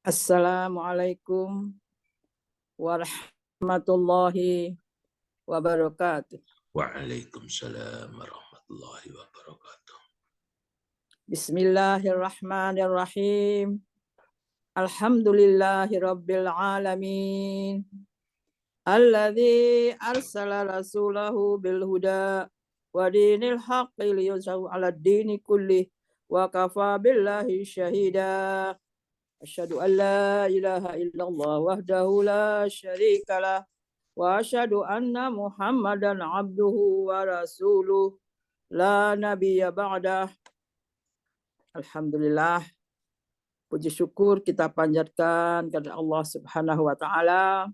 Assalamualaikum warahmatullahi wabarakatuh. Waalaikumsalam warahmatullahi wabarakatuh. Bismillahirrahmanirrahim. Alhamdulillahirabbil alamin. Alladzi arsala rasulahu bil huda wa dinil haqqi liyuzhiru 'alad dini kullih wa kafa billahi syahida. Asyhadu an la ilaha illallah wahdahu la syarikalah wa asyhadu anna Muhammadan abduhu wa rasuluh la nabiyya ba'dah. Alhamdulillah, puji syukur kita panjatkan kepada Allah Subhanahu wa taala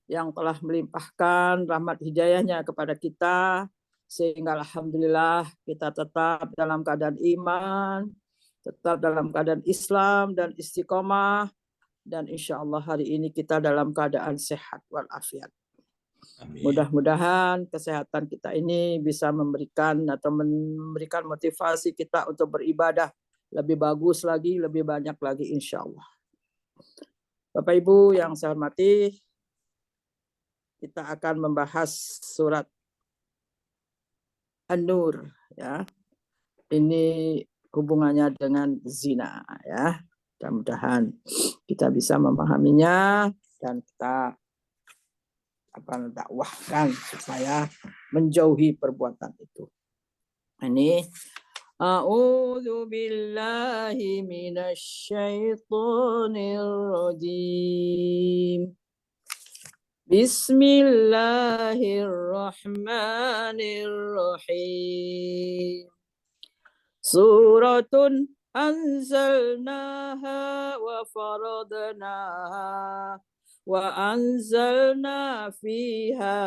yang telah melimpahkan rahmat hidayahnya kepada kita sehingga alhamdulillah kita tetap dalam keadaan iman, tetap dalam keadaan Islam dan istiqomah, dan insya Allah hari ini kita dalam keadaan sehat walafiat. Mudah-mudahan kesehatan kita ini bisa memberikan motivasi kita untuk beribadah lebih bagus lagi, lebih banyak lagi insya Allah. Bapak Ibu yang saya hormati, kita akan membahas surat An-Nur, ya. Ini hubungannya dengan zina, ya. Mudah-mudahan kita bisa memahaminya dan kita dakwahkan supaya menjauhi perbuatan itu. Ini A'udzu billahi minasyaitonir rajim. Bismillahirrahmanirrahim. Suratun anzalnaha wa faradnaha wa anzalna fiha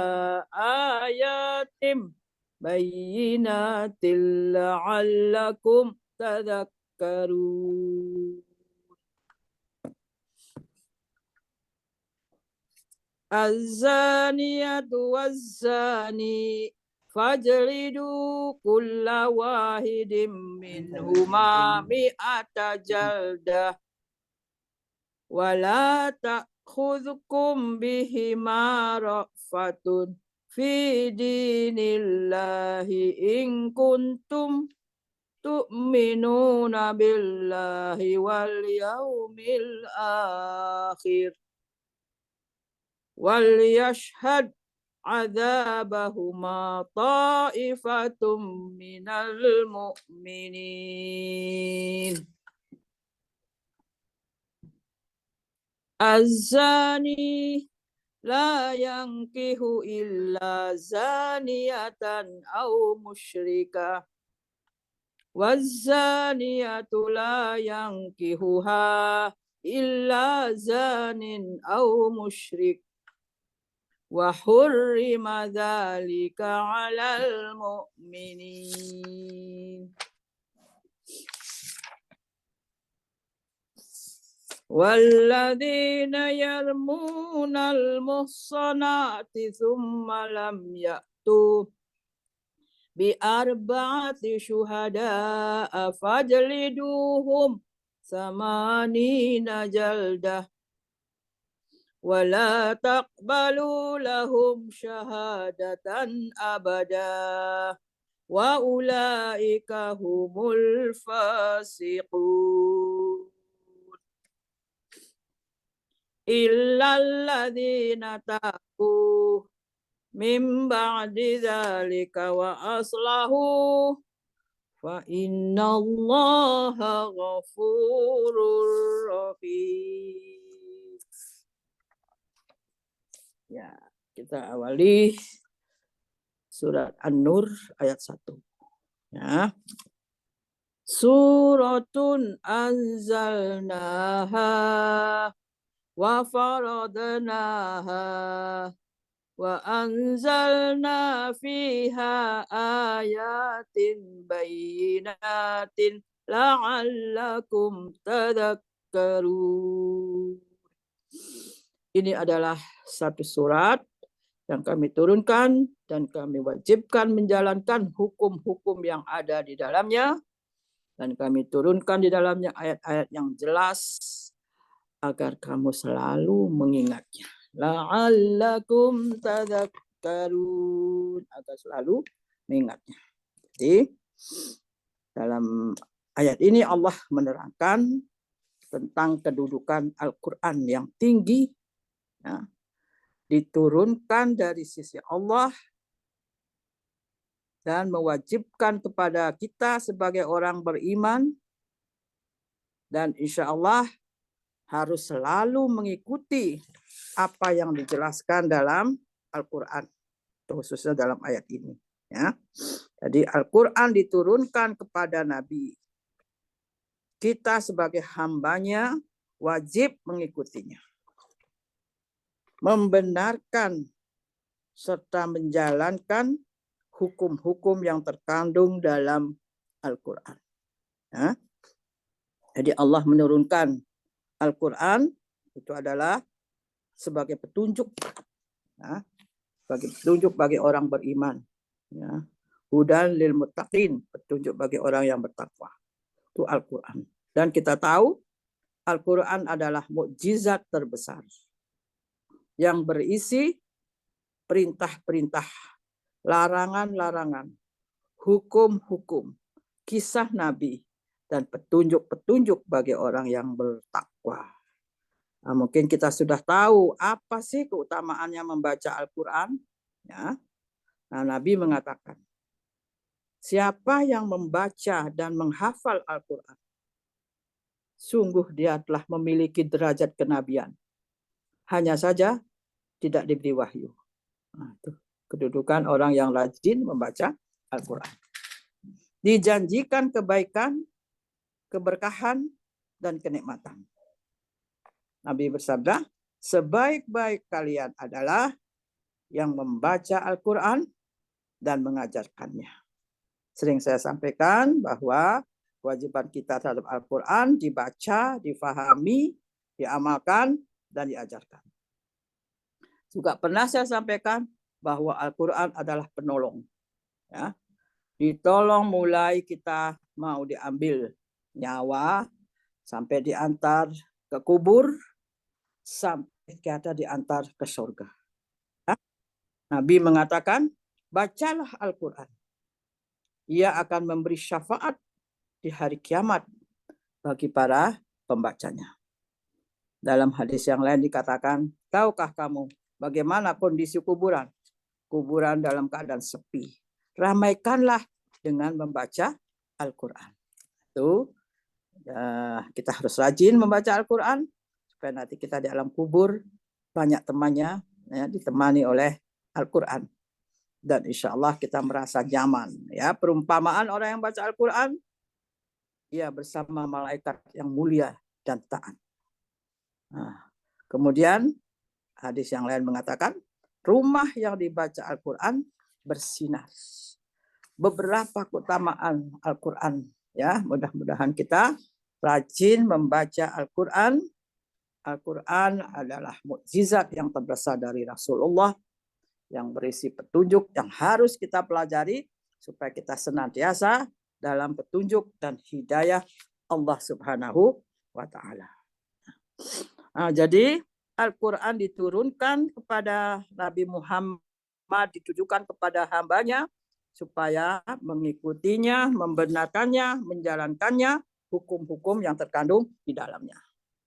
ayatim bayyinatin la'allakum tadhakkarun. Az-zaniyatu waz-zani fajlidu kulla wahidin minhuma mi'ata jaldah wala ta'khudhukum bihima ra'fatun fi dinillahi in kuntum tu'minuna billahi wal yawmil akhir wal yashhad adzabahuma ta'ifatum minal mu'minin. Az-zani la yankihu illa zaniyatan aw musyrikah waz-zaniyatu la yankihuha illa zanin aw musyrik wa hurrima dzalika 'alal mu'minin. Walladzina yarmunal muhsanati thumma lam ya'tu bi arba'ati syuhada'a fajliduhum samanina jaldah wala taqbalu lahum syahadatan abada wa ulaika humul fasiqun illal ladzina tabu min ba'di dzalika wa aslahu fa innallaha ghafurur rahim. Ya, kita awali surat An-Nur ayat 1. Ya. Suratun anzalnaha wa faradnaha wa anzalna fiha ayatin bayyinatin la'allakum tadhakkarun. Ini adalah satu surat yang kami turunkan dan kami wajibkan menjalankan hukum-hukum yang ada di dalamnya, dan kami turunkan di dalamnya ayat-ayat yang jelas, agar kamu selalu mengingatnya. La'allakum tadhakkarun, agar selalu mengingatnya. Jadi dalam ayat ini Allah menerangkan tentang kedudukan Al-Quran yang tinggi, ya, diturunkan dari sisi Allah dan mewajibkan kepada kita sebagai orang beriman, dan insya Allah harus selalu mengikuti apa yang dijelaskan dalam Al-Quran, khususnya dalam ayat ini. Ya. Jadi Al-Quran diturunkan kepada Nabi. Kita sebagai hambanya wajib mengikutinya, membenarkan serta menjalankan hukum-hukum yang terkandung dalam Al-Quran. Ya. Jadi Allah menurunkan Al-Quran itu adalah sebagai petunjuk, ya, sebagai petunjuk bagi orang beriman. Ya. Hudan lil muttaqin, petunjuk bagi orang yang bertakwa. Itu Al-Quran. Dan kita tahu Al-Quran adalah mukjizat terbesar yang berisi perintah-perintah, larangan-larangan, hukum-hukum, kisah Nabi, dan petunjuk-petunjuk bagi orang yang bertakwa. Nah, mungkin kita sudah tahu apa sih keutamaannya membaca Al-Quran. Ya. Nah, Nabi mengatakan, siapa yang membaca dan menghafal Al-Quran, sungguh dia telah memiliki derajat kenabian. Hanya saja tidak diberi wahyu. Nah, itu kedudukan orang yang rajin membaca Al-Quran. Dijanjikan kebaikan, keberkahan, dan kenikmatan. Nabi bersabda, sebaik-baik kalian adalah yang membaca Al-Quran dan mengajarkannya. Sering saya sampaikan bahwa kewajiban kita terhadap Al-Quran dibaca, difahami, diamalkan, dan diajarkan. Juga pernah saya sampaikan bahwa Al-Quran adalah penolong. Ya. Ditolong mulai kita mau diambil nyawa, sampai diantar ke kubur, sampai kita diantar ke surga. Ya. Nabi mengatakan, bacalah Al-Quran. Ia akan memberi syafaat di hari kiamat bagi para pembacanya. Dalam hadis yang lain dikatakan, tahukah kamu bagaimana kondisi kuburan? Kuburan dalam keadaan sepi. Ramaikanlah dengan membaca Al-Quran. Itu kita harus rajin membaca Al-Quran supaya nanti kita di alam kubur banyak temannya, ya, ditemani oleh Al-Quran. Dan insya Allah kita merasa nyaman. Ya, perumpamaan orang yang baca Al-Quran, ia bersama malaikat yang mulia dan taat. Nah, kemudian hadis yang lain mengatakan, rumah yang dibaca Al-Quran bersinar. Beberapa keutamaan Al-Quran. Ya, mudah-mudahan kita rajin membaca Al-Quran. Al-Quran adalah mukjizat yang terbesar dari Rasulullah, yang berisi petunjuk yang harus kita pelajari supaya kita senantiasa dalam petunjuk dan hidayah Allah Subhanahu wa Ta'ala. Nah, jadi Al-Quran diturunkan kepada Nabi Muhammad, ditujukan kepada hambanya supaya mengikutinya, membenarkannya, menjalankannya, hukum-hukum yang terkandung di dalamnya.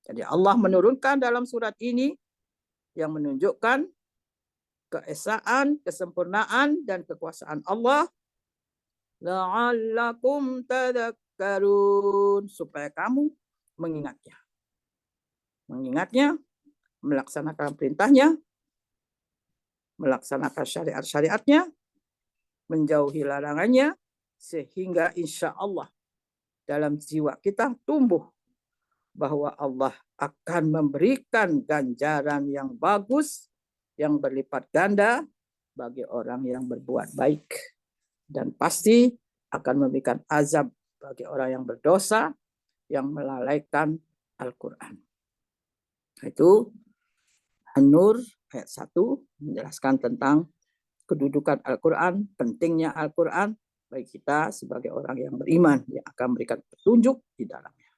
Jadi Allah menurunkan dalam surat ini yang menunjukkan keesaan, kesempurnaan, dan kekuasaan Allah. La'allakum tadhakkarun, supaya kamu mengingatnya. Mengingatnya, melaksanakan perintahnya, melaksanakan syariat-syariatnya, menjauhi larangannya, sehingga insya Allah dalam jiwa kita tumbuh bahwa Allah akan memberikan ganjaran yang bagus, yang berlipat ganda bagi orang yang berbuat baik. Dan pasti akan memberikan azab bagi orang yang berdosa, yang melalaikan Al-Quran. Itu An-Nur ayat 1 menjelaskan tentang kedudukan Al-Quran, pentingnya Al-Quran bagi kita sebagai orang yang beriman, yang akan memberikan petunjuk di dalamnya.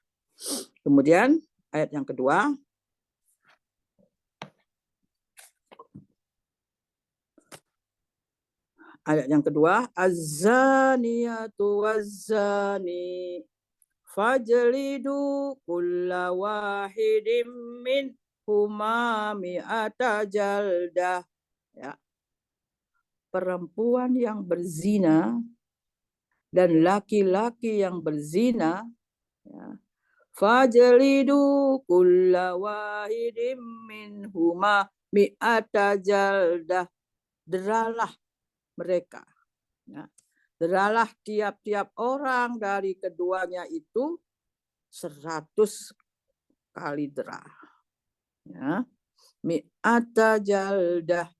Kemudian ayat yang kedua, Ayat yang kedua, az-zaniyatu waz-zani fajlidu kulla wahidin min huma mi'ata jaldah. Ya. Perempuan yang berzina dan laki-laki yang berzina, ya, fajlidu kulla wahidin min huma mi'ata jaldah. Deralah mereka. Ya. Deralah tiap-tiap orang dari keduanya itu 100 kali derah. Ya. Mi'ata jaldah,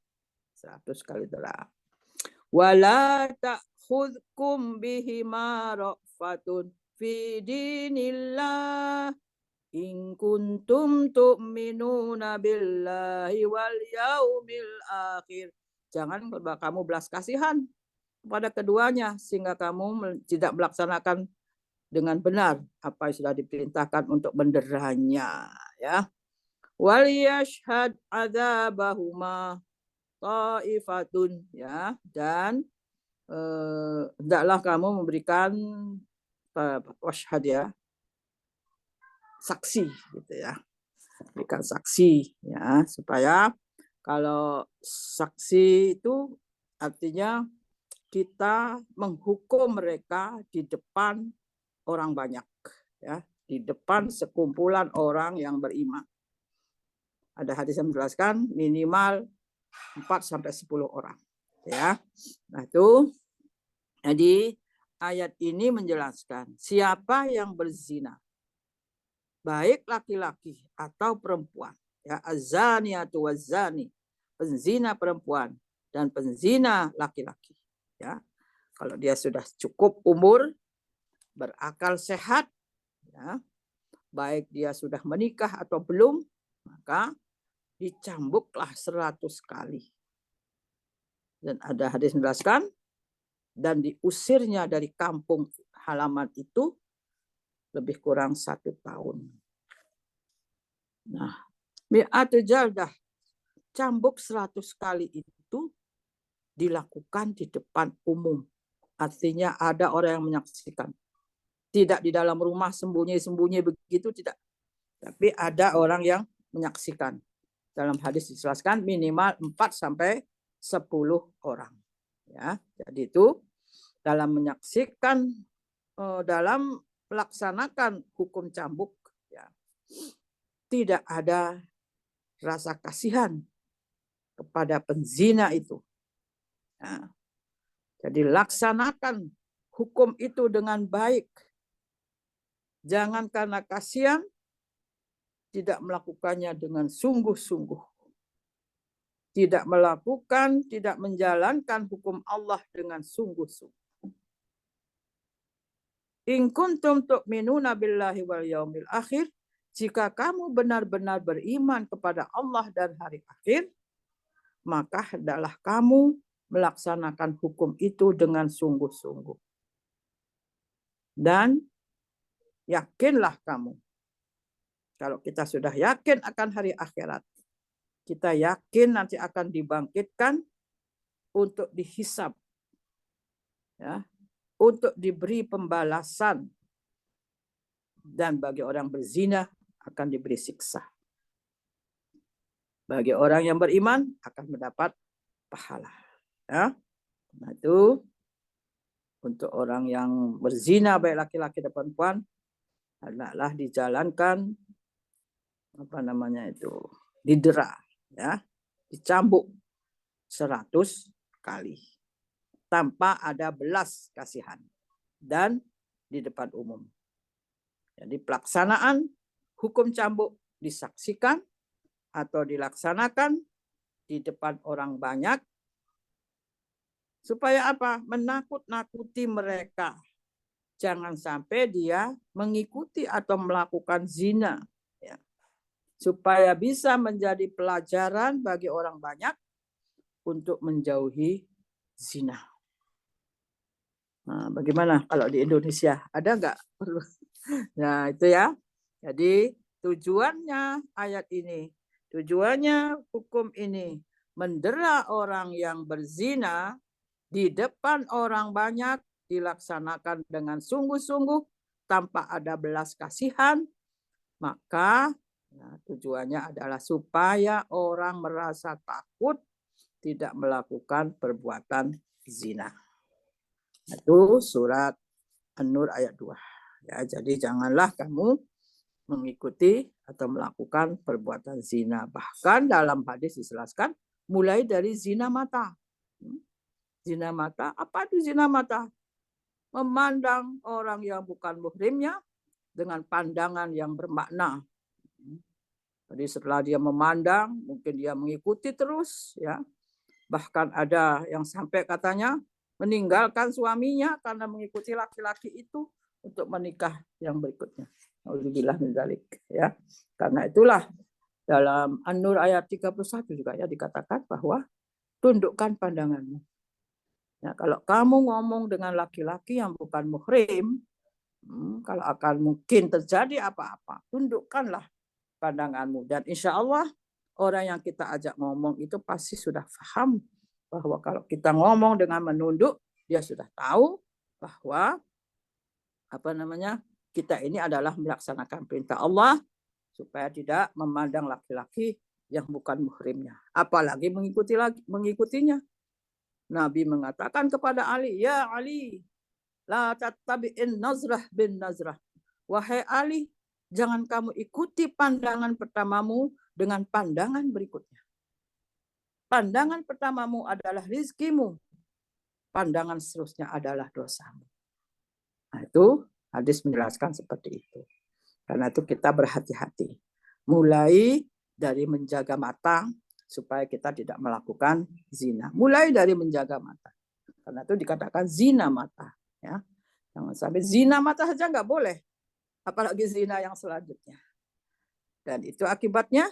100 kali derah. Wala ta'khudkum bihima ra'fatun fi dinillah in kuntum tu'minuna billahi wal yaumil akhir. Jangan kamu belas kasihan kepada keduanya sehingga kamu tidak melaksanakan dengan benar apa yang sudah diperintahkan untuk menderanya, ya. Wal yashhad adzabahuma ta'ifatun, ya, dan hendaklah kamu memberikan washhad, ya, saksi gitu, ya. Berikan saksi, ya, supaya kalau saksi itu artinya kita menghukum mereka di depan orang banyak, ya, di depan sekumpulan orang yang beriman. Ada hadis yang menjelaskan minimal 4-10 orang, ya. Nah, itu jadi ayat ini menjelaskan siapa yang berzina, baik laki-laki atau perempuan, ya, az-zaniyatu waz-zani, penzina perempuan dan penzina laki-laki, ya. Kalau dia sudah cukup umur, berakal sehat, ya, baik dia sudah menikah atau belum, maka dicambuklah 100 kali. Dan ada hadis menjelaskan dan diusirnya dari kampung halaman itu lebih kurang 1 tahun. Nah, mi'atu jaldah, cambuk 100 kali itu dilakukan di depan umum. Artinya ada orang yang menyaksikan. Tidak di dalam rumah sembunyi-sembunyi begitu, tidak. Tapi ada orang yang menyaksikan. Dalam hadis dijelaskan minimal 4-10 orang. Ya, jadi itu dalam menyaksikan, dalam melaksanakan hukum cambuk, ya, tidak ada rasa kasihan kepada penzina itu. Ya. Jadi laksanakan hukum itu dengan baik. Jangan karena kasihan tidak melakukannya dengan sungguh-sungguh. Tidak melakukan, tidak menjalankan hukum Allah dengan sungguh-sungguh. In kuntum tu'minuna billahi wal yaumil akhir, jika kamu benar-benar beriman kepada Allah dan hari akhir, maka hendaklah kamu melaksanakan hukum itu dengan sungguh-sungguh. Dan yakinlah kamu, kalau kita sudah yakin akan hari akhirat, kita yakin nanti akan dibangkitkan untuk dihisab, ya, untuk diberi pembalasan, dan bagi orang berzina akan diberi siksa. Bagi orang yang beriman akan mendapat pahala. Ya. Nah, itu untuk orang yang berzina baik laki-laki dan perempuan, hendaklah dijalankan didera, ya, dicambuk 100 kali tanpa ada belas kasihan dan di depan umum. Jadi pelaksanaan hukum cambuk disaksikan atau dilaksanakan di depan orang banyak supaya apa? Menakut-nakuti mereka. Jangan sampai dia mengikuti atau melakukan zina, ya. Supaya bisa menjadi pelajaran bagi orang banyak untuk menjauhi zina. Nah, bagaimana kalau di Indonesia? Ada nggak? Nah, itu, ya. Jadi tujuannya ayat ini, tujuannya hukum ini mendera orang yang berzina di depan orang banyak, dilaksanakan dengan sungguh-sungguh tanpa ada belas kasihan, maka tujuannya adalah supaya orang merasa takut tidak melakukan perbuatan zina. Itu surat An-Nur ayat 2. Ya, jadi janganlah kamu mengikuti atau melakukan perbuatan zina. Bahkan dalam hadis dijelaskan mulai dari zina mata. Zina mata, apa itu zina mata? Memandang orang yang bukan muhrimnya dengan pandangan yang bermakna. Jadi setelah dia memandang, mungkin dia mengikuti terus, ya. Bahkan ada yang sampai katanya meninggalkan suaminya karena mengikuti laki-laki itu untuk menikah yang berikutnya. Alhamdulillah min dzalik, ya. Karena itulah dalam An-Nur ayat 31 juga ya dikatakan bahwa tundukkan pandanganmu. Ya, kalau kamu ngomong dengan laki-laki yang bukan muhrim, kalau akan mungkin terjadi apa-apa, tundukkanlah pandanganmu. Dan insya Allah orang yang kita ajak ngomong itu pasti sudah paham bahwa kalau kita ngomong dengan menunduk, dia sudah tahu bahwa kita ini adalah melaksanakan perintah Allah supaya tidak memandang laki-laki yang bukan muhrimnya, apalagi mengikutinya. Nabi mengatakan kepada Ali, ya Ali, la tattabi'in nazrah bin nazrah. Wahai Ali, jangan kamu ikuti pandangan pertamamu dengan pandangan berikutnya. Pandangan pertamamu adalah rizkimu. Pandangan seterusnya adalah dosamu. Nah, itu hadis menjelaskan seperti itu. Karena itu kita berhati-hati. Mulai dari menjaga mata supaya kita tidak melakukan zina. Mulai dari menjaga mata. Karena itu dikatakan zina mata. Ya. Jangan sampai zina mata saja nggak boleh. Apalagi zina yang selanjutnya. Dan itu akibatnya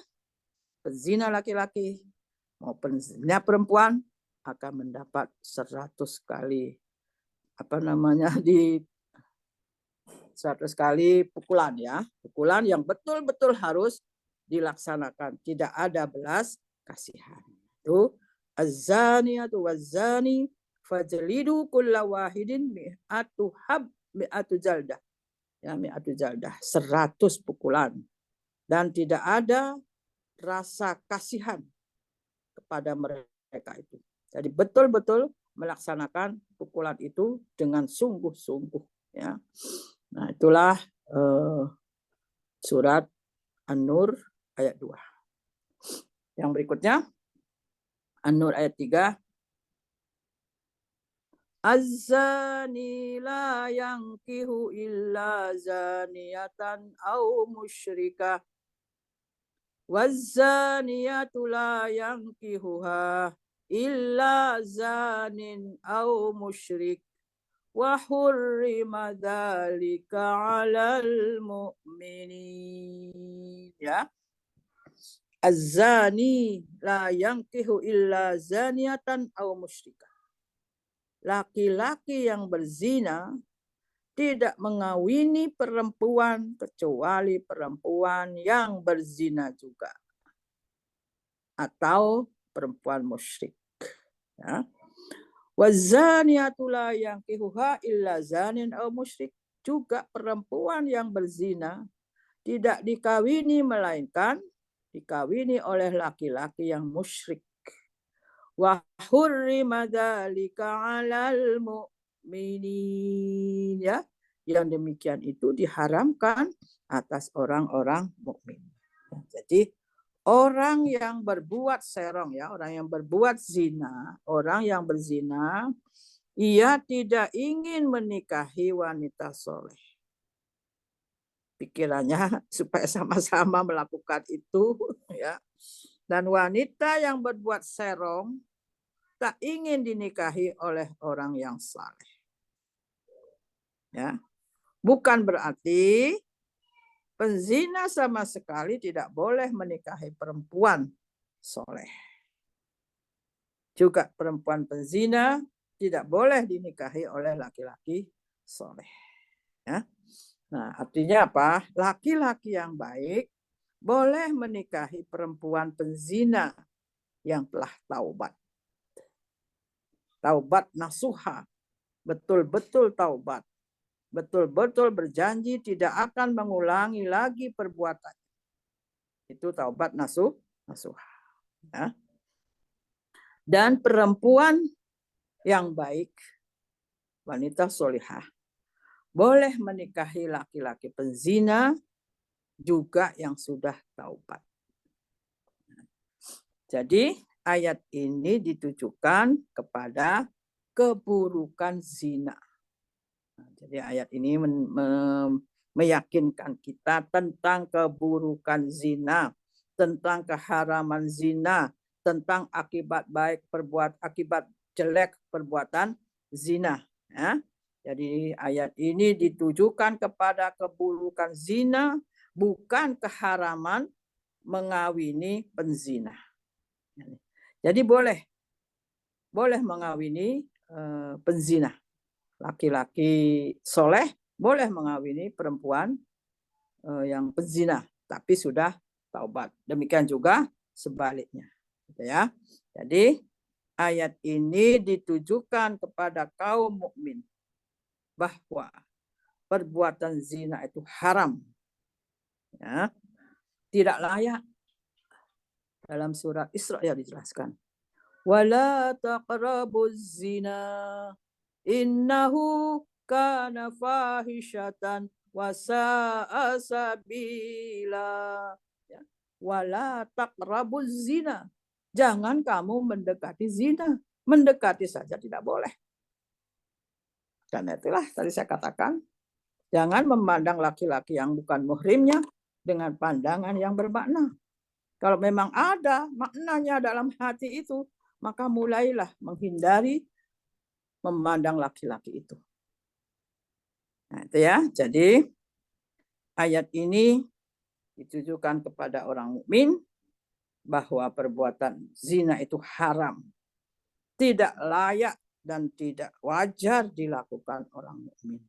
pezina laki-laki maupun zina perempuan akan mendapat 100 kali 100 kali pukulan, ya. Pukulan yang betul-betul harus dilaksanakan. Tidak ada belas kasihan. Itu az-zaniyatu waz-zani fajlidu kulla wahidin mi'atu jaldah. Ya, mi'atu jaldah, 100 pukulan. Dan tidak ada rasa kasihan kepada mereka itu. Jadi betul-betul melaksanakan pukulan itu dengan sungguh-sungguh, ya. Nah, itulah surat An-Nur ayat 2. Yang berikutnya An-Nur ayat 3. Az-zani la yankihu illa zaniyatan aw musyrikah waz-zaniyatu la yankihuha illa zanin aw musyrik wa hurrima dzalika 'alal mu'minin, ya. Az-zani la yankihu illa zaniyatan aw musyrikah. Laki-laki yang berzina tidak mengawini perempuan kecuali perempuan yang berzina juga atau perempuan musyrik, ya. Wazaniyatu la yankihuha illa zanin aw musyrik. Juga perempuan yang berzina tidak dikawini melainkan dikawini oleh laki-laki yang musyrik. Wa hurrima dzalika 'alal mu'minin, ya. Yang demikian itu diharamkan atas orang-orang mukmin. Jadi orang yang berbuat serong, ya, orang yang berbuat zina, orang yang berzina, ia tidak ingin menikahi wanita soleh. Pikirannya supaya sama-sama melakukan itu, ya. Dan wanita yang berbuat serong tak ingin dinikahi oleh orang yang saleh. Ya. Bukan berarti penzina sama sekali tidak boleh menikahi perempuan soleh. Juga perempuan penzina tidak boleh dinikahi oleh laki-laki soleh. Ya. Nah, artinya apa? Laki-laki yang baik boleh menikahi perempuan penzina yang telah taubat. taubat nasuha, betul-betul taubat, betul-betul berjanji tidak akan mengulangi lagi perbuatan. Itu taubat nasuha. Ya. Dan perempuan yang baik, wanita solihah, boleh menikahi laki-laki penzina juga yang sudah taubat. Jadi ayat ini ditujukan kepada keburukan zina. Jadi ayat ini meyakinkan kita tentang keburukan zina, tentang keharaman zina, tentang akibat baik akibat jelek perbuatan zina. Ya. Jadi ayat ini ditujukan kepada keburukan zina, bukan keharaman mengawini penzina. Jadi boleh mengawini penzina. Laki-laki soleh boleh mengawini perempuan yang penzina, tapi sudah taubat. Demikian juga sebaliknya. Gitu ya. Jadi ayat ini ditujukan kepada kaum mukmin bahwa perbuatan zina itu haram. Ya. Tidak layak. Dalam surat Isra ya dijelaskan. Wala taqrabuz zina innahu kana fahishatan wa sa'a sabila. Ya. Wala taqrabuz zina. Jangan kamu mendekati zina. Mendekati saja tidak boleh. Karena itulah tadi saya katakan, jangan memandang laki-laki yang bukan muhrimnya dengan pandangan yang bermakna. Kalau memang ada maknanya dalam hati itu, maka mulailah menghindari memandang laki-laki itu. Nah, itu ya. Jadi ayat ini ditujukan kepada orang mukmin bahwa perbuatan zina itu haram, tidak layak dan tidak wajar dilakukan orang mukmin.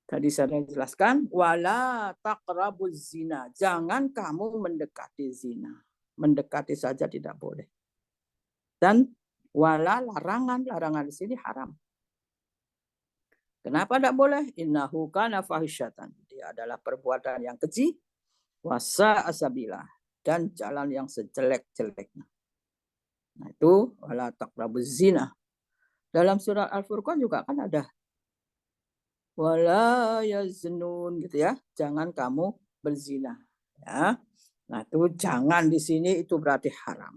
Tadi saya jelaskan, wala taqrabuz zina. Jangan kamu mendekati zina. Mendekati saja tidak boleh. Dan wala larangan di sini haram. Kenapa tidak boleh? Innahu kana fahisyatan. Dia adalah perbuatan yang keji, wasa asabila, dan jalan yang sejelek-jeleknya. Nah itu wala taqrabuz zina. Dalam surat Al-Furqan juga kan ada wala yaznun gitu ya. Jangan kamu berzina. Ya. Nah itu jangan di sini itu berarti haram.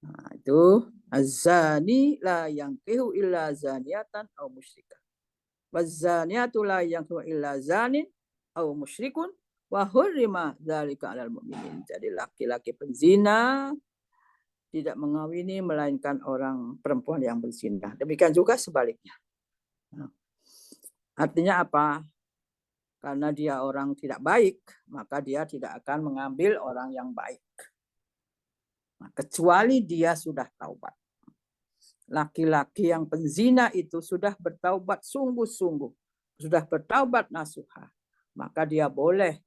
Nah itu az-zani la yankihu illa zaniatan aw musyrikah. Waz-zaniatu la yankihu illa zanin aw musyrikun wa hurrima dzalika 'alal mu'minin. Jadi laki-laki penzina tidak mengawini melainkan orang perempuan yang berzina. Demikian juga sebaliknya. Nah, artinya apa? Karena dia orang tidak baik, maka dia tidak akan mengambil orang yang baik. Nah, kecuali dia sudah taubat. Laki-laki yang penzina itu sudah bertaubat sungguh-sungguh, sudah bertaubat nasuha, maka dia boleh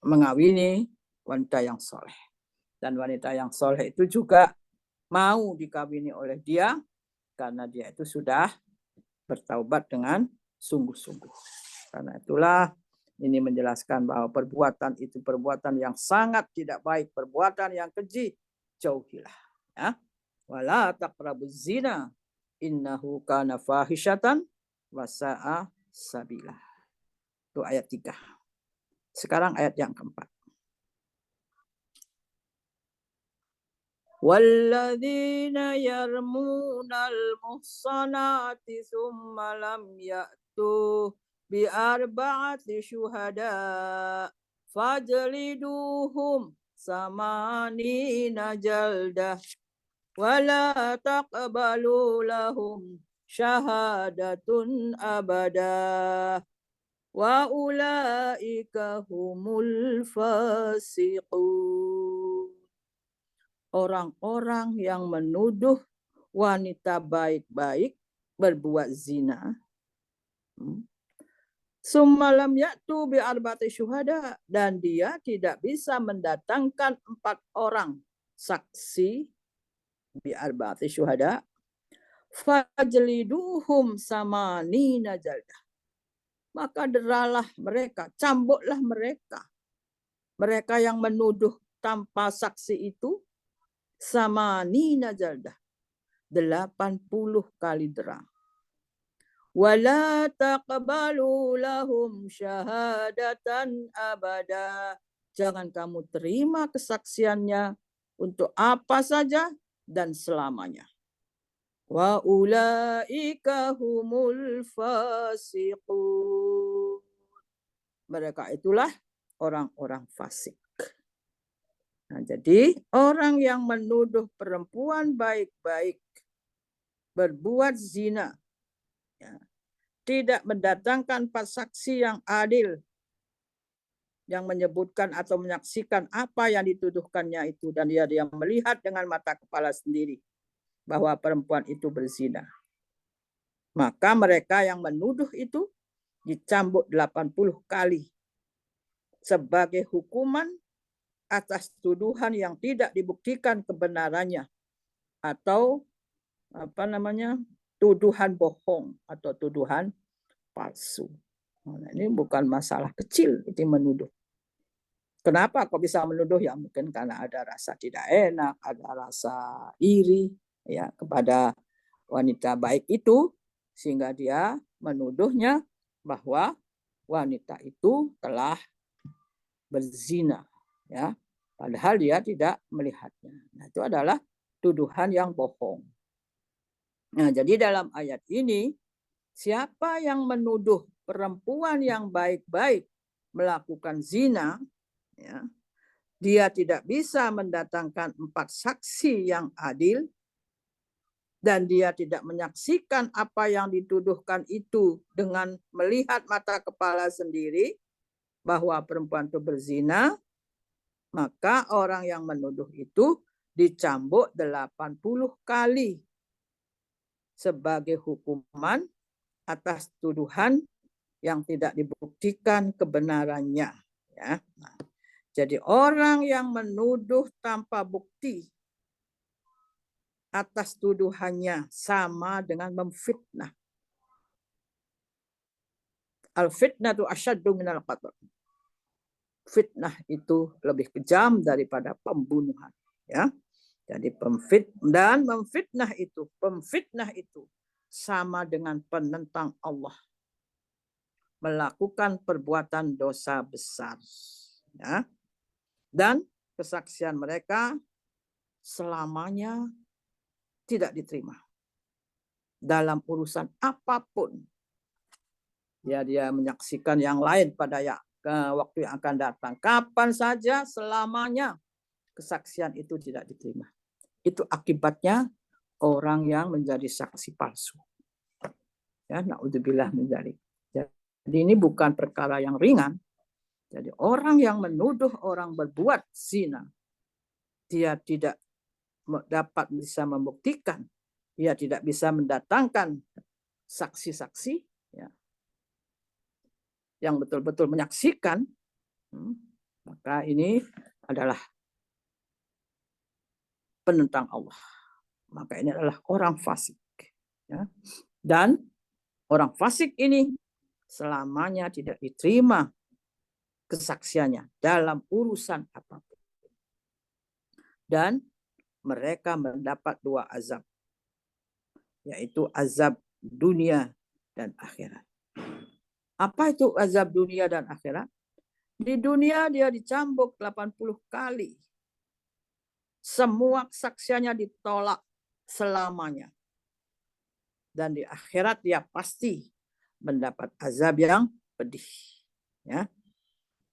mengawini wanita yang soleh. Dan wanita yang soleh itu juga mau dikawini oleh dia karena dia itu sudah bertaubat dengan sungguh-sungguh. Karena itulah ini menjelaskan bahwa perbuatan itu perbuatan yang sangat tidak baik, perbuatan yang keji, jauhilah. Ya. Wala taqrabuz zina innahu kana fahisyatan wa sa'a sabila. Itu ayat 3. Sekarang ayat yang keempat. Walladzina yarmunal muhsanati thumma lam ya'tu bi arba'ati syuhada fajliduhum samanina jaldah wala taqbalu lahum syahadatun abada wa ulaika humul fasiqun. Orang-orang yang menuduh wanita baik-baik berbuat zina. Summalam ya'tu bi arba'ati syuhada, dan dia tidak bisa mendatangkan 4 orang saksi bi arba'ati syuhada fajliduhum samanina jaldah. Maka deralah mereka, cambuklah mereka. Mereka yang menuduh tanpa saksi itu samanina jaldah. 80 kali dera. Wala taqbalu lahum syahadatan abada. Jangan kamu terima kesaksiannya untuk apa saja dan selamanya. Wa ulaika humul fasiqun. Mereka itulah orang-orang fasik. Nah, jadi orang yang menuduh perempuan baik-baik berbuat zina, ya, tidak mendatangkan 4 saksi yang adil yang menyebutkan atau menyaksikan apa yang dituduhkannya itu, dan dia melihat dengan mata kepala sendiri bahwa perempuan itu berzina. Maka mereka yang menuduh itu dicambuk 80 kali sebagai hukuman atas tuduhan yang tidak dibuktikan kebenarannya atau tuduhan bohong atau tuduhan palsu. Nah, ini bukan masalah kecil itu menuduh. Kenapa kok bisa menuduh? Ya mungkin karena ada rasa tidak enak, ada rasa iri ya kepada wanita baik itu, sehingga dia menuduhnya bahwa wanita itu telah berzina, ya, padahal dia tidak melihatnya. Nah, itu adalah tuduhan yang bohong. Nah, jadi dalam ayat ini, siapa yang menuduh perempuan yang baik-baik melakukan zina, ya, dia tidak bisa mendatangkan 4 saksi yang adil, dan dia tidak menyaksikan apa yang dituduhkan itu dengan melihat mata kepala sendiri bahwa perempuan itu berzina, maka orang yang menuduh itu dicambuk 80 kali sebagai hukuman atas tuduhan yang tidak dibuktikan kebenarannya. Ya. Nah, jadi orang yang menuduh tanpa bukti atas tuduhannya sama dengan memfitnah. Al-fitnatu asyaddu minal qatl. Fitnah itu lebih kejam daripada pembunuhan. Ya, jadi pemfitnah itu sama dengan penentang Allah, melakukan perbuatan dosa besar. Ya, dan kesaksian mereka selamanya tidak diterima dalam urusan apapun. Ya, dia menyaksikan yang lain pada waktu yang akan datang. Kapan saja, selamanya kesaksian itu tidak diterima. Itu akibatnya orang yang menjadi saksi palsu. Ya, naudzubillah min dzalik. Jadi ini bukan perkara yang ringan. Jadi orang yang menuduh orang berbuat zina, dia tidak dapat bisa membuktikan, dia tidak bisa mendatangkan saksi-saksi, ya, yang betul-betul menyaksikan, maka ini adalah penentang Allah. Maka ini adalah orang fasik. Ya. Dan orang fasik ini selamanya tidak diterima kesaksiannya dalam urusan apapun. Dan mereka mendapat 2 azab, yaitu azab dunia dan akhirat. Apa itu azab dunia dan akhirat? Di dunia dia dicambuk 80 kali. Semua kesaksiannya ditolak selamanya. Dan di akhirat dia pasti mendapat azab yang pedih. Ya.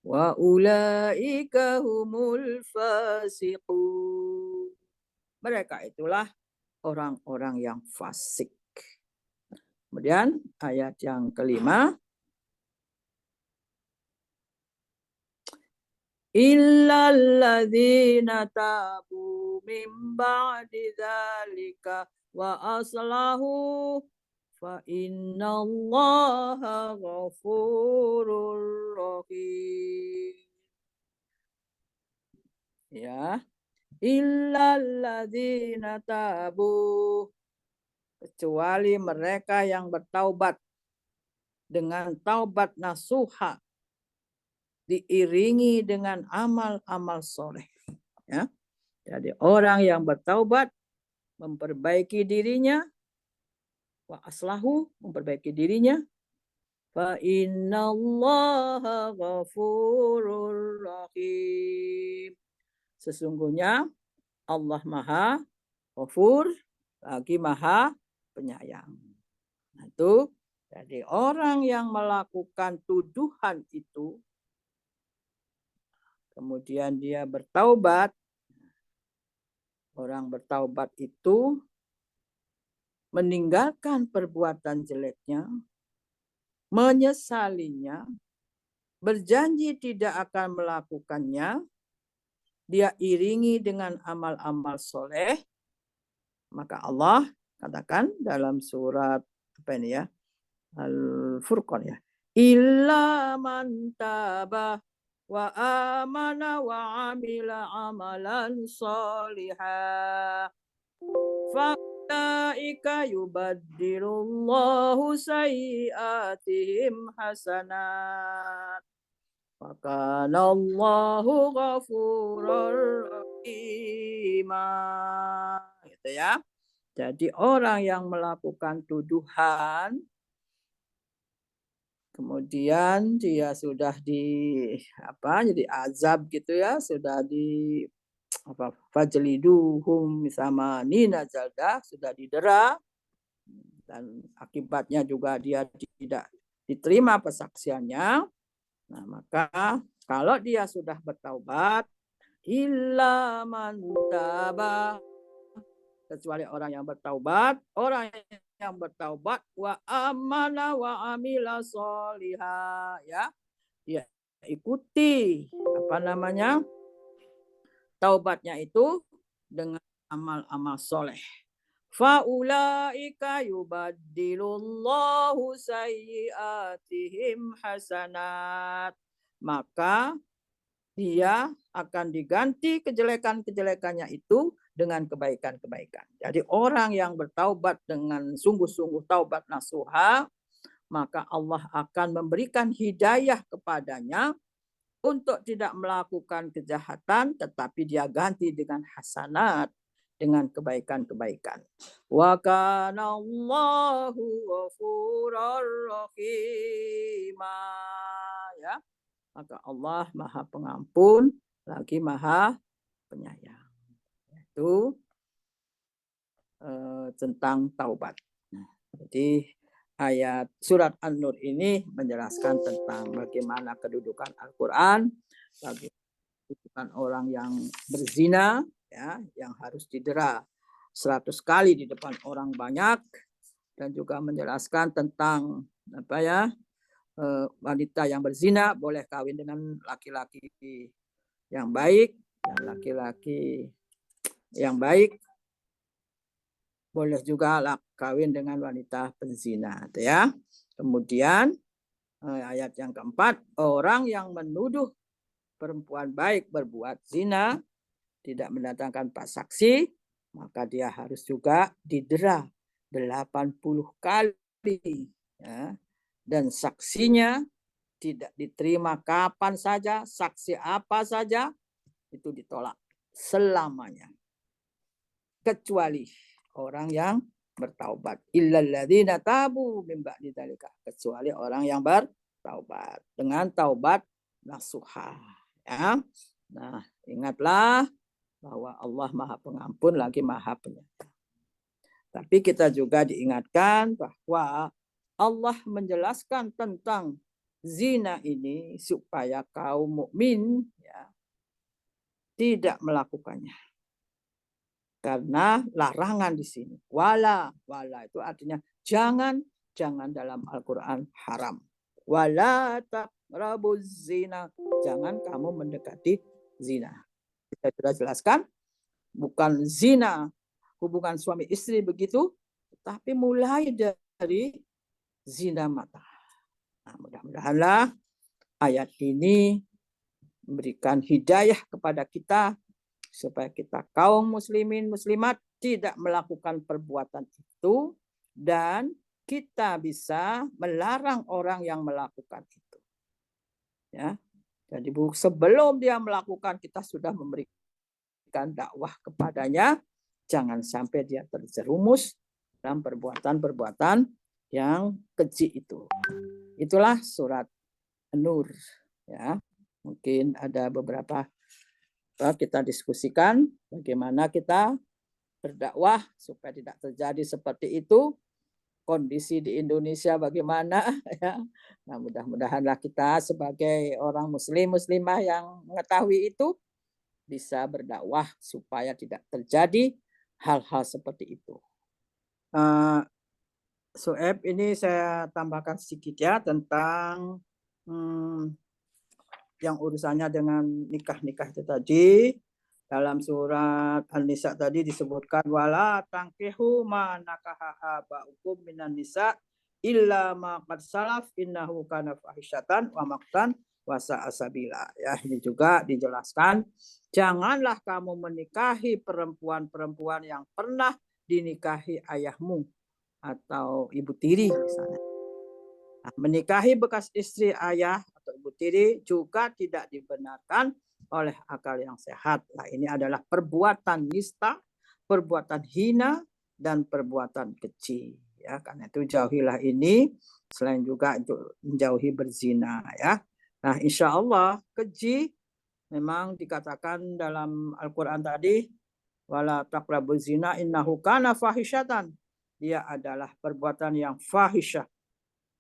Wa ulaika humul fasiqun. Mereka itulah orang-orang yang fasik. Kemudian ayat yang kelima, illalladzina tabu min ba'di dzalika wa aslahu fa innallaha ghafurur rahim. Ya, illalladzina tabu, kecuali mereka yang bertaubat dengan taubat nasuha, diiringi dengan amal-amal soleh. Ya. Jadi orang yang bertaubat, memperbaiki dirinya, wa aslahu, memperbaiki dirinya, fa innallaha ghafurur rahim. Sesungguhnya Allah Maha Ghafur, lagi Maha Penyayang. Nah, itu jadi orang yang melakukan tuduhan itu, kemudian dia bertaubat, orang bertaubat itu meninggalkan perbuatan jeleknya, menyesalinya, berjanji tidak akan melakukannya, dia iringi dengan amal-amal soleh, maka Allah katakan dalam surat apa ini ya, Al-Furqan ya, illa man taba wa amana wa amila amalan solihah fa'ulaika yubaddilullahu sayyiatihim hasanat wa kana Allahu ghafurur rahima. Gitu ya. Jadi orang yang melakukan tuduhan, kemudian dia sudah jadi azab gitu ya, sudah di fajliduhum sama Nina Jaldah, sudah didera, dan akibatnya juga dia tidak diterima persaksiannya. Nah, maka kalau dia sudah bertaubat, illa man taba, kecuali orang yang bertaubat wa amana wa amila solihah, ya, dia ikuti taubatnya itu dengan amal-amal soleh. Faulaika yubaddilullahu sayyiatihim hasanat, maka dia akan diganti kejelekan-kejelekannya itu dengan kebaikan-kebaikan. Jadi orang yang bertaubat dengan sungguh-sungguh taubat nasuha, maka Allah akan memberikan hidayah kepadanya untuk tidak melakukan kejahatan, tetapi dia ganti dengan hasanat, dengan kebaikan-kebaikan. Wa kana Allahu ghafurur rahima, ya. Maka Allah Maha Pengampun, lagi Maha Penyayang. Itu tentang taubat. Nah, jadi ayat surat An-Nur ini menjelaskan tentang bagaimana kedudukan Al-Quran, bagi kedudukan orang yang berzina, ya, yang harus didera 100 kali di depan orang banyak, dan juga menjelaskan tentang wanita yang berzina boleh kawin dengan laki-laki yang baik, dan laki-laki yang baik boleh juga kawin dengan wanita penzina, ya. Kemudian ayat yang keempat, orang yang menuduh perempuan baik berbuat zina, tidak mendatangkan 4 saksi, maka dia harus juga didera 80 kali, ya. Dan saksinya tidak diterima kapan saja, saksi apa saja itu ditolak selamanya, kecuali orang yang bertaubat. Illalladzina tabu min ba'di dzalika, kecuali orang yang bertaubat dengan taubat nasuha, ya. Nah, ingatlah bahwa Allah Maha Pengampun lagi Maha Penyayang. Tapi kita juga diingatkan bahwa Allah menjelaskan tentang zina ini supaya kaum mukmin, ya, tidak melakukannya. Karena larangan di sini. Wala itu artinya jangan dalam Al-Quran haram. Wala taqrabuz zina, jangan kamu mendekati zina. Kita sudah jelaskan, bukan zina hubungan suami istri begitu, tapi mulai dari zina mata. Nah, mudah-mudahanlah ayat ini memberikan hidayah kepada kita supaya kita kaum muslimin muslimat tidak melakukan perbuatan itu dan kita bisa melarang orang yang melakukan itu. Ya. Jadi sebelum dia melakukan kita sudah memberikan dakwah kepadanya, jangan sampai dia terjerumus dalam perbuatan-perbuatan yang keji itu. Itulah surat An-Nur, ya. Mungkin ada beberapa kita diskusikan bagaimana kita berdakwah supaya tidak terjadi seperti itu. Kondisi di Indonesia bagaimana, ya. Nah, mudah-mudahanlah kita sebagai orang muslim muslimah yang mengetahui itu bisa berdakwah supaya tidak terjadi hal-hal seperti itu. Soeb, ini saya tambahkan sedikit ya tentang yang urusannya dengan nikah-nikah itu tadi. Dalam surat An-Nisa tadi disebutkan wala tangkihu ma nakaha ba'ukum minan nisa illa ma qad salaf innahu kana fahisyatan wa maqtan wa sa'asabila. Ya, ini juga dijelaskan janganlah kamu menikahi perempuan-perempuan yang pernah dinikahi ayahmu atau ibu tiri misalnya. Nah, menikahi bekas istri ayah atau ibu tiri juga tidak dibenarkan oleh akal yang sehat. Nah, ini adalah perbuatan nista, perbuatan hina, dan perbuatan keji. Ya, karena itu jauhilah ini, selain juga untuk menjauhi berzina. Ya, nah insya Allah keji memang dikatakan dalam Al-Quran tadi, wala taqrabu zina innahu kana fahisyatan. Dia adalah perbuatan yang fahisyah,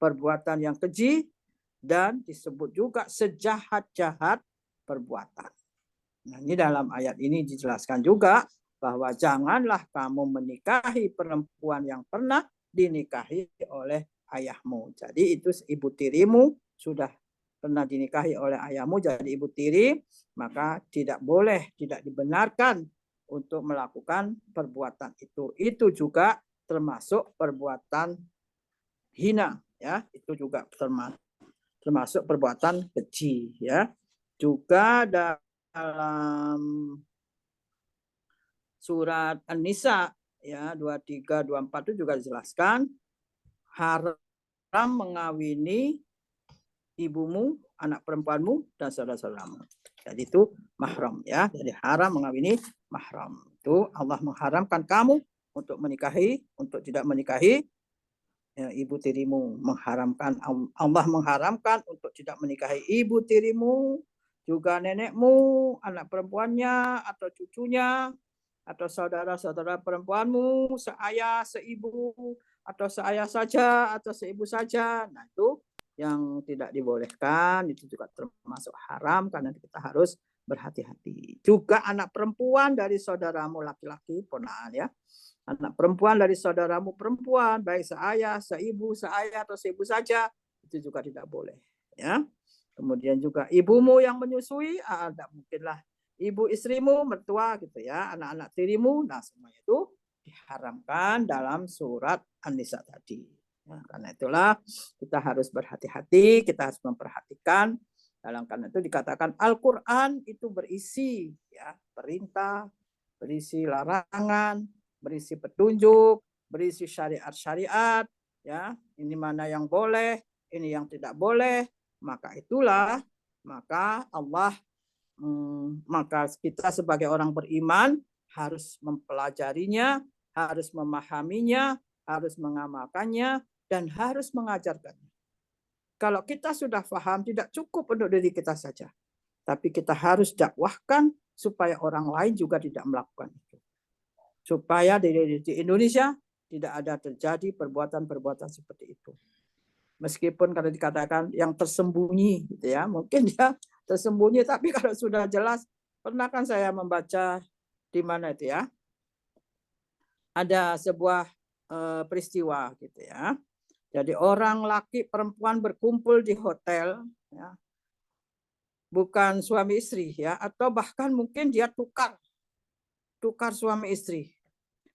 perbuatan yang keji, dan disebut juga sejahat-jahat perbuatan. Nah, ini dalam ayat ini dijelaskan juga bahwa janganlah kamu menikahi perempuan yang pernah dinikahi oleh ayahmu. Jadi itu ibu tirimu sudah pernah dinikahi oleh ayahmu jadi ibu tiri, maka tidak boleh, tidak dibenarkan untuk melakukan perbuatan itu. Itu juga termasuk perbuatan hina, ya. Itu juga termasuk perbuatan keji, ya. Juga dalam surat An-Nisa ya 23 24 itu juga dijelaskan haram mengawini ibumu, anak perempuanmu dan saudara-saudaramu. Jadi itu mahram ya. Jadi haram mengawini mahram. Itu Allah mengharamkan kamu untuk menikahi, untuk tidak menikahi ya, ibu tirimu, mengharamkan Allah mengharamkan untuk tidak menikahi ibu tirimu, juga nenekmu, anak perempuannya atau cucunya atau saudara-saudara perempuanmu, seayah, seibu atau seayah saja atau seibu saja. Nah, itu yang tidak dibolehkan, itu juga termasuk haram karena kita harus berhati-hati. Juga anak perempuan dari saudaramu laki-laki, ponaan ya. Anak perempuan dari saudaramu perempuan, baik seayah, seibu, seayah atau seibu saja, itu juga tidak boleh. Ya. Kemudian juga ibumu yang menyusui, tidak mungkinlah ibu istrimu, mertua gitu ya, anak-anak tirimu, nah semua itu diharamkan dalam surat An-Nisa tadi. Ya, karena itulah kita harus berhati-hati, kita harus memperhatikan. Dalam karena itu dikatakan Al-Quran itu berisi ya perintah, berisi larangan, berisi petunjuk, berisi syariat-syariat, ya ini mana yang boleh, ini yang tidak boleh, maka itulah maka Allah maka kita sebagai orang beriman harus mempelajarinya, harus memahaminya, harus mengamalkannya, dan harus mengajarkannya. Kalau kita sudah paham, tidak cukup untuk diri kita saja, tapi kita harus dakwahkan supaya orang lain juga tidak melakukan itu. Supaya di Indonesia tidak ada terjadi perbuatan-perbuatan seperti itu. Meskipun kalau dikatakan yang tersembunyi, gitu ya, mungkin dia tersembunyi, tapi kalau sudah jelas, pernah kan saya membaca di mana itu ya, ada sebuah peristiwa gitu ya. Jadi orang laki perempuan berkumpul di hotel, ya, bukan suami istri ya, atau bahkan mungkin dia tukar suami istri.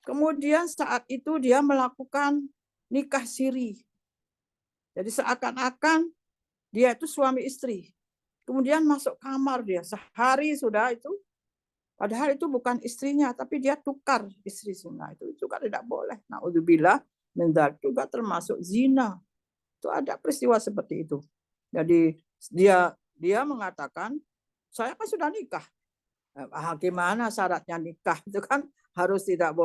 Kemudian saat itu dia melakukan nikah siri. Jadi seakan-akan dia itu suami istri. Kemudian masuk kamar dia sehari sudah itu Padahal itu bukan istrinya, tapi dia tukar istri zina. Itu juga tidak boleh. Naudzubillah min dzalik, juga termasuk zina. Itu ada peristiwa seperti itu. Jadi dia mengatakan, saya kan sudah nikah. Gimana syaratnya nikah? Itu kan harus tidak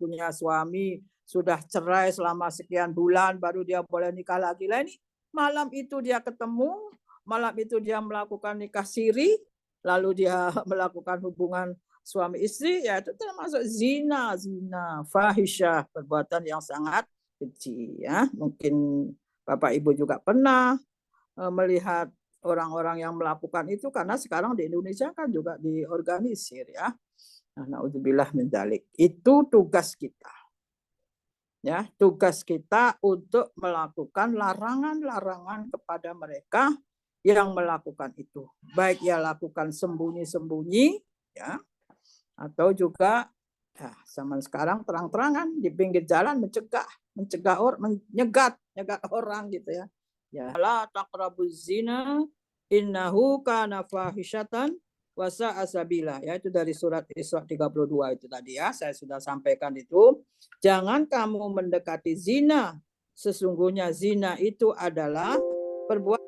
punya suami, sudah cerai selama sekian bulan, baru dia boleh nikah lagi. Lah ini malam itu dia ketemu, malam itu dia melakukan nikah siri, lalu dia melakukan hubungan suami istri, ya itu termasuk zina, fahisyah, perbuatan yang sangat keji. Ya, mungkin Bapak Ibu juga pernah melihat orang-orang yang melakukan itu, karena sekarang di Indonesia kan juga diorganisir ya. Naudzubillah min dzalik. Itu tugas kita. Ya, tugas kita untuk melakukan larangan-larangan kepada mereka yang melakukan itu. Baik ya lakukan sembunyi-sembunyi ya, atau juga ya, zaman sekarang terang-terangan di pinggir jalan menyegat orang gitu ya. Ya, la taqrabuz zina innahu kana fahisyatan wa sa'a sabila. Ya, itu dari surat Isra 32 itu tadi ya, saya sudah sampaikan itu. Jangan kamu mendekati zina, sesungguhnya zina itu adalah perbuatan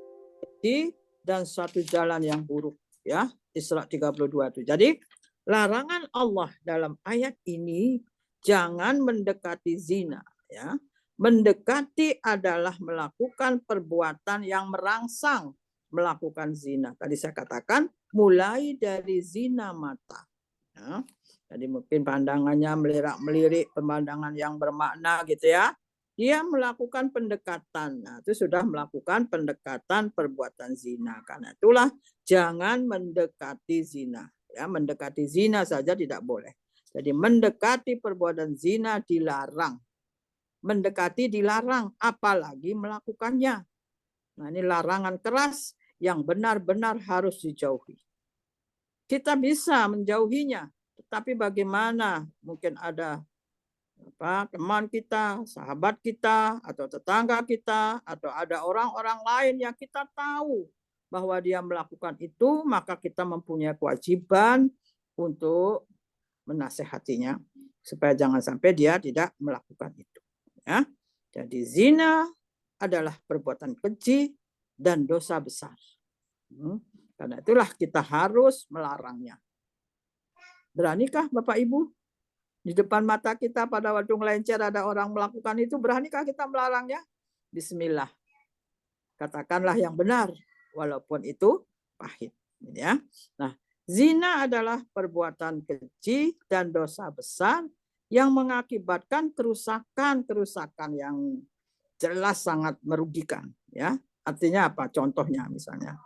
keji dan satu jalan yang buruk ya. Isra 32 itu. Jadi larangan Allah dalam ayat ini, jangan mendekati zina ya. Mendekati adalah melakukan perbuatan yang merangsang melakukan zina. Tadi saya katakan mulai dari zina mata. Ya. Jadi mungkin pandangannya melirik, pemandangan yang bermakna gitu ya. Dia melakukan pendekatan. Nah, itu sudah melakukan pendekatan perbuatan zina. Karena itulah jangan mendekati zina. Ya, mendekati zina saja tidak boleh. Jadi mendekati perbuatan zina dilarang. Mendekati dilarang, apalagi melakukannya. Nah, ini larangan keras yang benar-benar harus dijauhi. Kita bisa menjauhinya, tetapi bagaimana? Mungkin ada teman kita, sahabat kita, atau tetangga kita, atau ada orang-orang lain yang kita tahu bahwa dia melakukan itu, maka kita mempunyai kewajiban untuk menasehatinya supaya jangan sampai dia tidak melakukan itu. Ya, jadi zina adalah perbuatan keji dan dosa besar. Karena itulah kita harus melarangnya. Beranikah Bapak Ibu? Di depan mata kita pada waktu ngelencer ada orang melakukan itu, beranikah kita melarangnya? Bismillah. Katakanlah yang benar, walaupun itu pahit. Ya. Nah, zina adalah perbuatan keji dan dosa besar yang mengakibatkan kerusakan yang jelas sangat merugikan. Ya, artinya apa? Contohnya misalnya,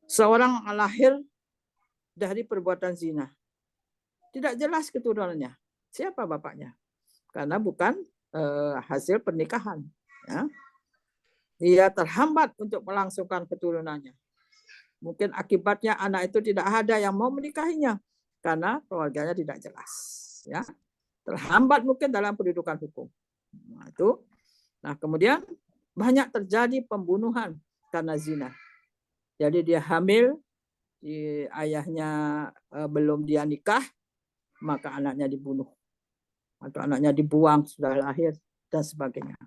seorang lahir dari perbuatan zina, tidak jelas keturunannya. Siapa bapaknya? Karena bukan hasil pernikahan. Ya. Dia terhambat untuk melangsungkan keturunannya. Mungkin akibatnya anak itu tidak ada yang mau menikahinya karena keluarganya tidak jelas. Ya. Terhambat mungkin dalam pendudukan hukum. Nah, itu. Nah, kemudian banyak terjadi pembunuhan karena zina. Jadi dia hamil, ayahnya belum dia nikah, maka anaknya dibunuh. Atau anaknya dibuang sudah lahir dan sebagainya.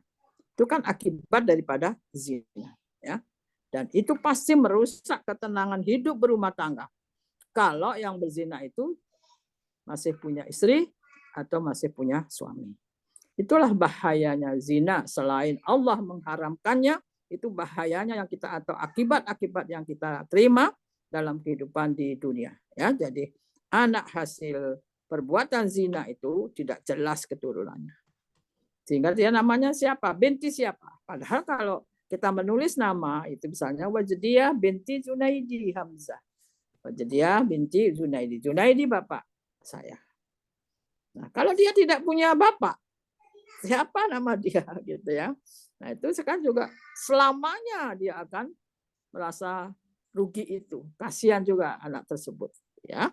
Itu kan akibat daripada zina. Ya. Dan itu pasti merusak ketenangan hidup berumah tangga. Kalau yang berzina itu masih punya istri atau masih punya suami. Itulah bahayanya zina. Selain Allah mengharamkannya, itu bahayanya yang kita atau akibat-akibat yang kita terima dalam kehidupan di dunia. Ya, jadi anak hasil perbuatan zina itu tidak jelas keturunannya. Sehingga dia namanya siapa? Binti siapa? Padahal kalau kita menulis nama itu misalnya Wajidiyah binti Junaidi Hamzah. Wajidiyah binti Junaidi. Junaidi bapak saya. Nah, kalau dia tidak punya bapak, siapa nama dia gitu ya. Nah, itu sekarang juga selamanya dia akan merasa rugi itu. Kasihan juga anak tersebut ya.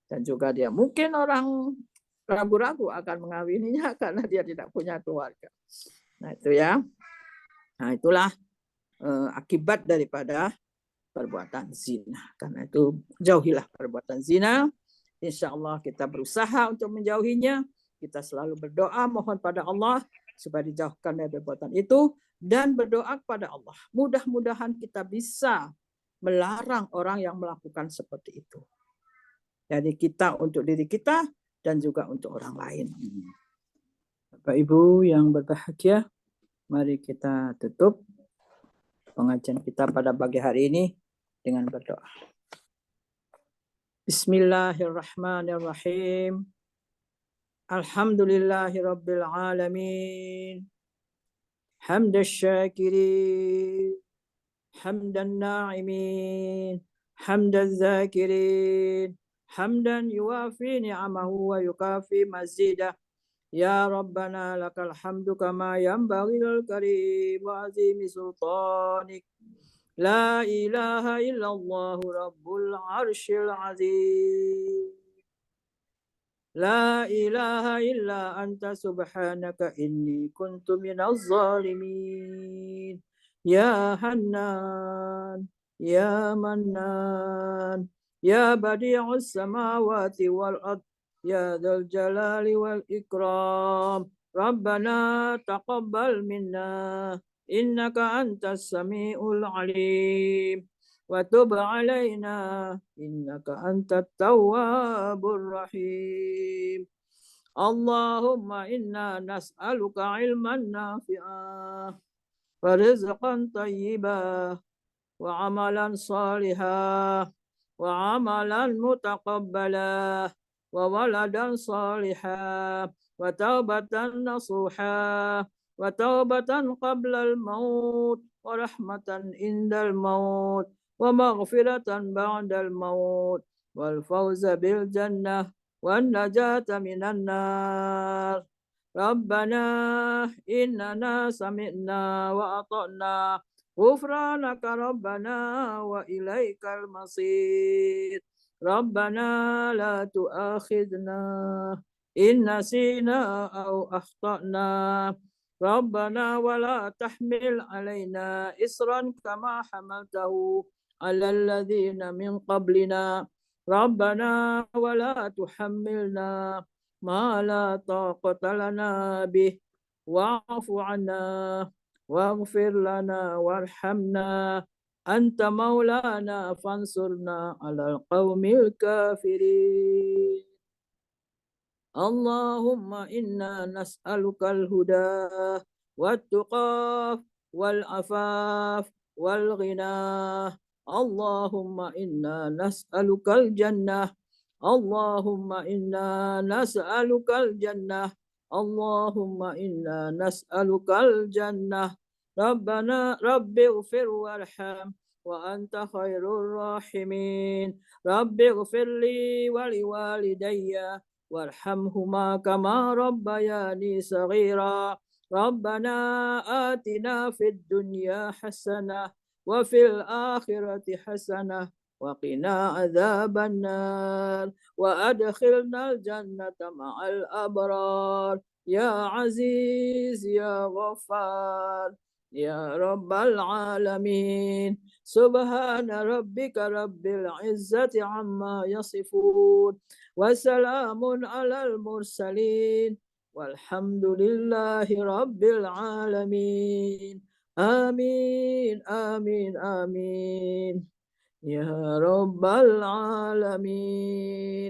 Dan juga dia mungkin orang ragu-ragu akan mengawininya karena dia tidak punya keluarga. Nah, itu ya. Nah, itulah akibat daripada perbuatan zina. Karena itu jauhilah perbuatan zina insya Allah kita berusaha untuk menjauhinya. Kita selalu berdoa mohon pada Allah supaya dijauhkan dari perbuatan itu dan berdoa kepada Allah. Mudah-mudahan kita bisa melarang orang yang melakukan seperti itu. Jadi kita untuk diri kita dan juga untuk orang lain. Bapak Ibu yang berbahagia, mari kita tutup pengajian kita pada pagi hari ini dengan berdoa. Bismillahirrahmanirrahim. Alhamdulillahirabbil alamin. Hamdasy syakirin, hamdan na'imin, hamdaz zakirin, hamdan yuwafi ni'amahu wa yukafi mazidah. Ya Rabbana lakal hamdu kama yanbaghi lil karim wa azimi sultanik. La ilaha illallah rabbul arsyil azim. La ilaha illa anta subhanaka inni kuntu minaz zalimin. Ya Hannan, Ya Mannan, Ya Badi'us samawati wal ard, Ya Dzal Jalali wal Ikram. Rabbana taqabbal minna innaka antas samiul alim. Wa tub alaina innaka antat tawwabur rahim. Allahumma inna nas'aluka ilman nafi'ah wa rizqan tayyibah wa amalan salihah wa amalan mutaqabbalah wa waladan salihah wa taubatan nasuha wa taubatan qabla al-maut wa rahmatan indal maut wa maghfiratan ba'dal maut wal fawza bil jannah wan najata minan nar. Rabbana innana sami'na wa ata'na ghufranaka rabbana wa ilaikal masir. Rabbana la tu'akhidna in nasina aw akhtana. Rabbana wa la tahmil alaina isran kama hamaltahu ala alladhina min qablina. Rabbana wa la tuhammilna ma la taqata lana bih wa'fu 'anna waghfir lana warhamna anta maulana fansurna 'alal qaumil kafirin. Allahumma inna nas'alukal huda wat tuqa wal afaf wal ghina. Allahumma inna nas'alukal jannah. Allahumma inna nas'alukal jannah. Allahumma inna nas'alukal jannah. Rabbana rabbighfir warham wa anta khairur rahimin. Rabbighfirli wa liwalidayya warhamhuma kama rabbayani saghira. Rabbana atina fid dunya hasanah wa fil akhirati hasanah wa qina adzaban nar wa adkhilnal jannata ma'al abrar. Ya Aziz ya Ghaffar ya Rabbal alamin. Subhana rabbika rabbil izzati amma yasifun. Wassalamun alal mursalin. Walhamdulillahi rabbil alamin. Amin, amin, amin. Ya Rabbal alamin.